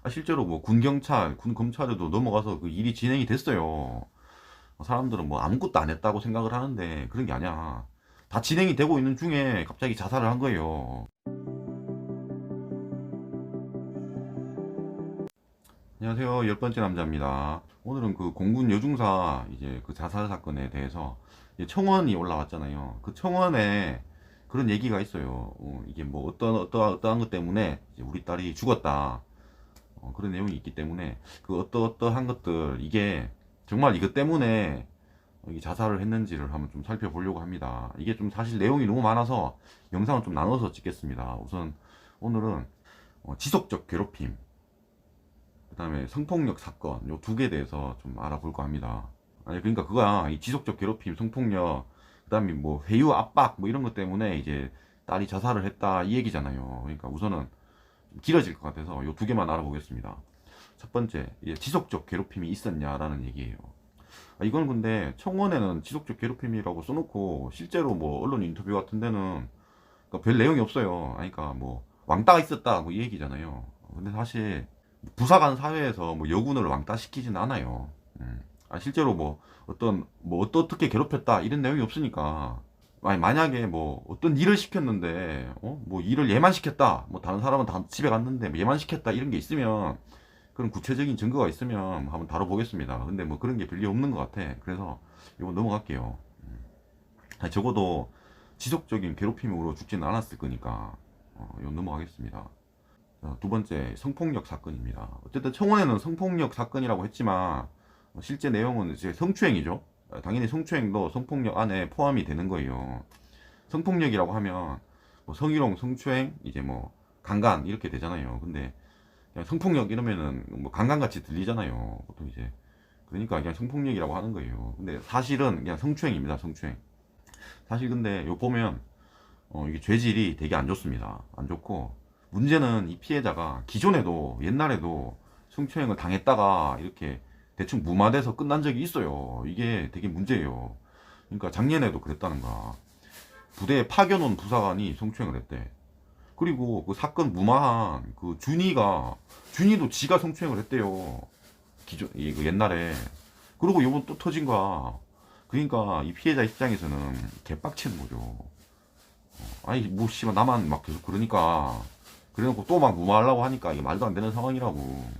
실제로 뭐 군경찰, 군검찰에도 넘어가서 그 일이 진행이 됐어요. 사람들은 뭐 아무것도 안 했다고 생각을 하는데 그런 게 아니야. 다 진행이 되고 있는 중에 갑자기 자살을 한 거예요. 안녕하세요. 열 번째 남자입니다. 오늘은 그 공군 여중사 이제 그 자살 사건에 대해서 이제 청원이 올라왔잖아요. 그 청원에 그런 얘기가 있어요. 이게 뭐 어떠한 것 때문에 이제 우리 딸이 죽었다. 그런 내용이 있기 때문에 그 어떠한 것들 이게 정말 이것 때문에 이 자살을 했는지를 한번 좀 살펴보려고 합니다. 이게 좀 사실 내용이 너무 많아서 영상을 좀 나눠서 찍겠습니다. 우선 오늘은 지속적 괴롭힘, 그 다음에 성폭력 사건 요 두 개에 대해서 좀 알아볼까 합니다. 아니 그러니까 그거야 이 지속적 괴롭힘, 성폭력, 그 다음에 뭐 회유 압박 뭐 이런 것 때문에 이제 딸이 자살을 했다 이 얘기잖아요. 그러니까 우선은 좀 길어질 것 같아서 요 두 개만 알아보겠습니다. 첫 번째, 지속적 괴롭힘이 있었냐라는 얘기예요. 이건 근데 청원에는 지속적 괴롭힘이라고 써놓고 실제로 뭐 언론 인터뷰 같은 데는 그러니까 별 내용이 없어요. 그러니까 뭐 왕따가 있었다 뭐 이 얘기잖아요. 근데 사실 부사관 사회에서 뭐 여군을 왕따시키진 않아요. 실제로 뭐 어떻게 괴롭혔다 이런 내용이 없으니까. 아니 만약에 뭐 어떤 일을 시켰는데 뭐 일을 얘만 시켰다 뭐 다른 사람은 다 집에 갔는데 뭐 얘만 시켰다 이런 게 있으면 그런 구체적인 증거가 있으면 한번 다뤄보겠습니다. 근데 뭐 그런 게 별로 없는 것 같아. 그래서 이거 넘어갈게요. 적어도 지속적인 괴롭힘으로 죽지는 않았을 거니까 이거 넘어가겠습니다. 두 번째, 성폭력 사건입니다. 어쨌든 청원에는 성폭력 사건이라고 했지만 실제 내용은 이제 성추행이죠. 당연히 성추행도 성폭력 안에 포함이 되는 거예요. 성폭력이라고 하면 뭐 성희롱, 성추행, 이제 뭐 강간 이렇게 되잖아요. 근데 그냥 성폭력 이러면은 뭐 강간같이 들리잖아요. 보통 이제 그러니까 그냥 성폭력이라고 하는 거예요. 근데 사실은 그냥 성추행입니다. 성추행. 사실 근데 요 보면 이게 죄질이 되게 안 좋습니다. 안 좋고 문제는 이 피해자가 기존에도 옛날에도 성추행을 당했다가 이렇게 대충 무마돼서 끝난 적이 있어요. 이게 되게 문제예요. 그러니까 작년에도 그랬다는 거야. 부대에 파견 온 부사관이 성추행을 했대. 그리고 그 사건 무마한 그 준이도 지가 성추행을 했대요. 그 옛날에. 그리고 이번 또 터진 거야. 그러니까 이 피해자 입장에서는 개빡치는 거죠. 아니 뭐 씨발 나만 막 계속 그러니까 그래놓고 또 막 무마하려고 하니까 이게 말도 안 되는 상황이라고.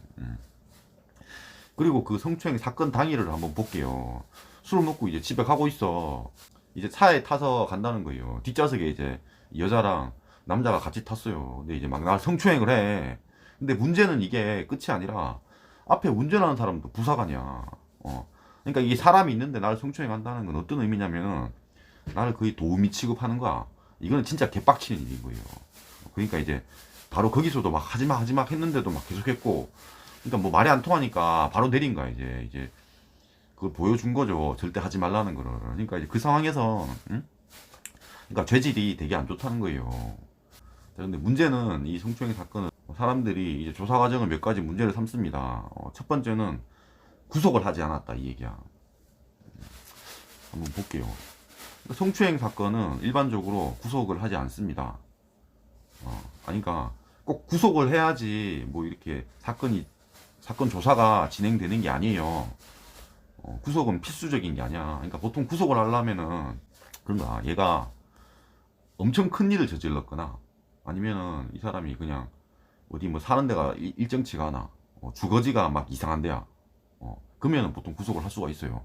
그리고 그 성추행 사건 당일을 한번 볼게요. 술을 먹고 이제 집에 가고 있어. 이제 차에 타서 간다는 거예요. 뒷좌석에 이제 여자랑 남자가 같이 탔어요. 근데 이제 막 날 성추행을 해. 근데 문제는 이게 끝이 아니라 앞에 운전하는 사람도 부사관이야. 그러니까 이게 사람이 있는데 나를 성추행한다는 건 어떤 의미냐면 나를 거의 도우미 취급하는 거야. 이거는 진짜 개빡치는 일인 거예요. 그러니까 이제 바로 거기서도 막 하지마 하지마 했는데도 막 계속했고, 그러니까 뭐 말이 안 통하니까 바로 내린 거야. 이제 그걸 보여준 거죠. 절대 하지 말라는 거를. 그러니까 이제 그 상황에서 그러니까 죄질이 되게 안 좋다는 거예요. 근데 문제는 이 성추행 사건은 사람들이 이제 조사 과정을 몇 가지 문제를 삼습니다. 첫 번째는 구속을 하지 않았다 이 얘기야. 한번 볼게요. 성추행 사건은 일반적으로 구속을 하지 않습니다. 그러니까 꼭 구속을 해야지 뭐 이렇게 사건 조사가 진행되는 게 아니에요. 구속은 필수적인 게 아니야. 그러니까 보통 구속을 하려면은 그런가 얘가 엄청 큰 일을 저질렀거나 아니면은 이 사람이 그냥 어디 뭐 사는 데가 일정치가 않아. 주거지가 막 이상한 데야. 그러면은 보통 구속을 할 수가 있어요.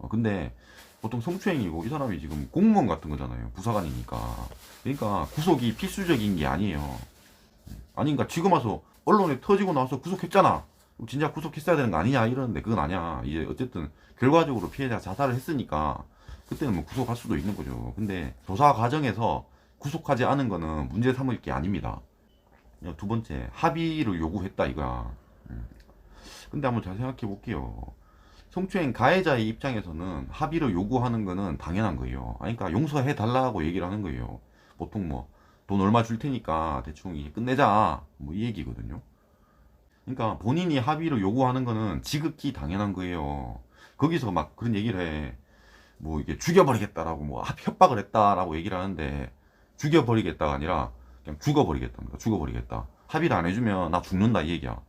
근데 보통 성추행이고 이 사람이 지금 공무원 같은 거잖아요. 부사관이니까. 그러니까 구속이 필수적인 게 아니에요. 아니 그러니까 지금 와서 언론에 터지고 나서 구속했잖아. 진짜 구속했어야 되는 거 아니냐 이러는데 그건 아니야. 이제 어쨌든 결과적으로 피해자가 자살을 했으니까 그때는 뭐 구속할 수도 있는 거죠. 근데 조사 과정에서 구속하지 않은 거는 문제 삼을 게 아닙니다. 두 번째, 합의를 요구했다 이거야. 근데 한번 잘 생각해 볼게요. 성추행 가해자의 입장에서는 합의를 요구하는 거는 당연한 거예요. 그러니까 용서해 달라고 얘기를 하는 거예요. 보통 뭐 돈 얼마 줄 테니까 대충 끝내자 뭐 이 얘기거든요. 그러니까 본인이 합의를 요구하는 거는 지극히 당연한 거예요. 거기서 막 그런 얘기를 해. 뭐 이게 죽여버리겠다라고 뭐 협박을 했다라고 얘기를 하는데 죽여버리겠다가 아니라 그냥 죽어버리겠답니다. 죽어버리겠다. 합의를 안 해주면 나 죽는다 이 얘기야.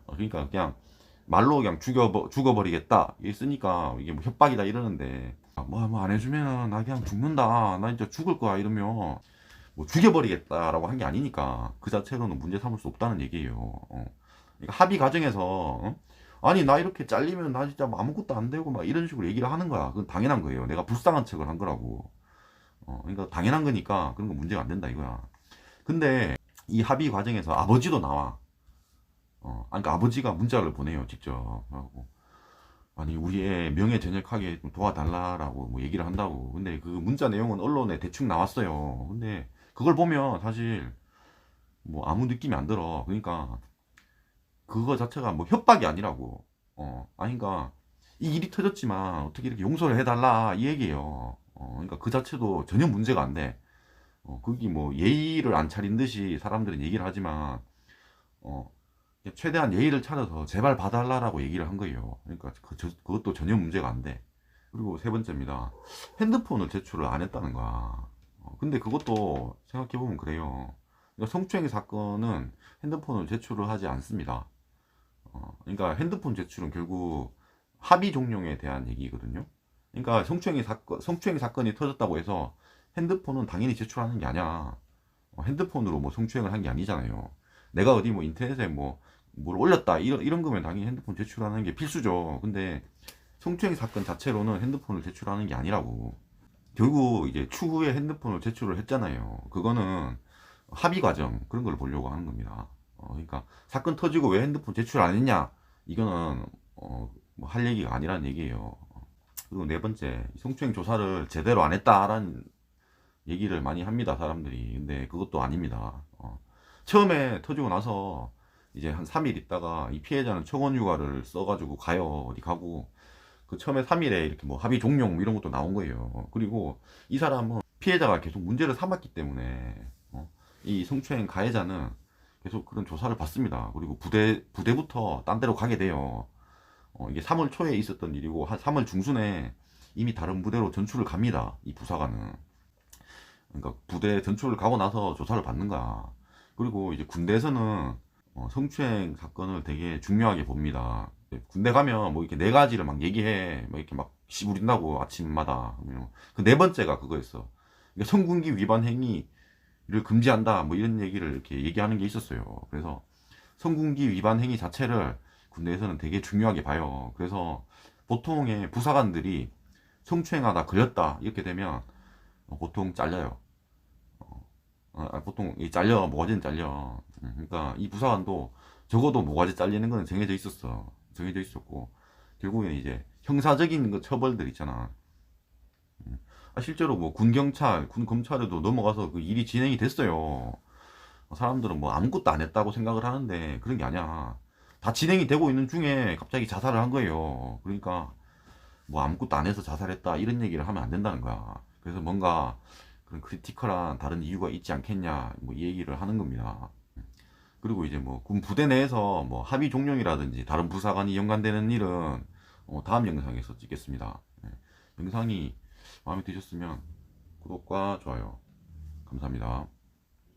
그러니까 그냥 말로 그냥 죽어버리겠다 있으니까 이게 뭐 협박이다 이러는데 뭐 안 해주면은 나 그냥 죽는다 나 진짜 죽을 거야 이러면 뭐 죽여버리겠다라고 한 게 아니니까 그 자체로는 문제 삼을 수 없다는 얘기예요. 그러니까 합의 과정에서 아니 나 이렇게 잘리면 나 진짜 뭐 아무것도 안 되고 막 이런 식으로 얘기를 하는 거야. 그건 당연한 거예요. 내가 불쌍한 척을 한 거라고. 그러니까 당연한 거니까 그런 거 문제가 안 된다 이거야. 근데 이 합의 과정에서 아버지도 나와. 그러니까 아버지가 문자를 보내요 직접. 하고 아니 우리 애 명예 전역하게 좀 도와달라라고 뭐 얘기를 한다고. 근데 그 문자 내용은 언론에 대충 나왔어요. 근데 그걸 보면 사실 뭐 아무 느낌이 안 들어. 그러니까 그거 자체가 뭐 협박이 아니라고. 아닌가. 이 일이 터졌지만 어떻게 이렇게 용서를 해달라 이 얘기예요. 그러니까 그 자체도 전혀 문제가 안 돼. 그게 뭐 예의를 안 차린 듯이 사람들은 얘기를 하지만 어, 최대한 예의를 차려서 제발 봐달라라고 얘기를 한 거예요. 그러니까 그것도 전혀 문제가 안 돼. 그리고 세 번째입니다. 핸드폰을 제출을 안 했다는 거야. 근데 그것도 생각해보면 그래요. 그러니까 성추행 사건은 핸드폰을 제출을 하지 않습니다. 그러니까 핸드폰 제출은 결국 합의 종용에 대한 얘기거든요. 그러니까 성추행 사건이 터졌다고 해서 핸드폰은 당연히 제출하는 게 아니야. 핸드폰으로 뭐 성추행을 한 게 아니잖아요. 내가 어디 뭐 인터넷에 뭐 뭘 올렸다 이런 거면 당연히 핸드폰 제출하는 게 필수죠. 근데 성추행 사건 자체로는 핸드폰을 제출하는 게 아니라고. 결국 이제 추후에 핸드폰을 제출을 했잖아요. 그거는 합의 과정 그런 걸 보려고 하는 겁니다. 그러니까 사건 터지고 왜 핸드폰 제출 안 했냐 이거는 뭐할 얘기가 아니라는 얘기예요. 그리고 네 번째 성추행 조사를 제대로 안 했다라는 얘기를 많이 합니다 사람들이. 근데 그것도 아닙니다. 처음에 터지고 나서 이제 한 3일 있다가 이 피해자는 청원 휴가를 써가지고 가요. 어디 가고 그 처음에 3일에 이렇게 뭐 합의 종용 뭐 이런 것도 나온 거예요. 그리고 이 사람은 피해자가 계속 문제를 삼았기 때문에 이 성추행 가해자는 계속 그런 조사를 받습니다. 그리고 부대부터 딴 데로 가게 돼요. 이게 3월 초에 있었던 일이고 한 3월 중순에 이미 다른 부대로 전출을 갑니다. 이 부사관은. 그러니까 부대 전출을 가고 나서 조사를 받는 거야. 그리고 이제 군대에서는 성추행 사건을 되게 중요하게 봅니다. 군대 가면 뭐 이렇게 네 가지를 막 얘기해. 뭐 이렇게 막 씨부린다고 아침마다. 그 네 번째가 그거였어. 그러니까 성군기 위반 행위를 금지한다. 뭐 이런 얘기를 이렇게 얘기하는 게 있었어요. 그래서 성군기 위반 행위 자체를 군대에서는 되게 중요하게 봐요. 그래서 보통의 부사관들이 성추행하다 걸렸다 이렇게 되면 보통 잘려요. 보통 이 잘려 모가지는 잘려. 그러니까 이 부사관도 적어도 모가지 잘리는 거는 정해져 있었어. 정해져 있었고 결국엔 이제 형사적인 그 처벌들 있잖아. 실제로 뭐 군 경찰, 군 검찰에도 넘어가서 그 일이 진행이 됐어요. 사람들은 뭐 아무것도 안 했다고 생각을 하는데 그런 게 아니야. 다 진행이 되고 있는 중에 갑자기 자살을 한 거예요. 그러니까 뭐 아무것도 안 해서 자살했다 이런 얘기를 하면 안 된다는 거야. 그래서 뭔가 그런 크리티컬한 다른 이유가 있지 않겠냐 뭐 이 얘기를 하는 겁니다. 그리고 이제 뭐 군 부대 내에서 뭐 합의 종용이라든지 다른 부사관이 연관되는 일은 다음 영상에서 찍겠습니다. 영상이 마음에 드셨으면 구독과 좋아요 감사합니다.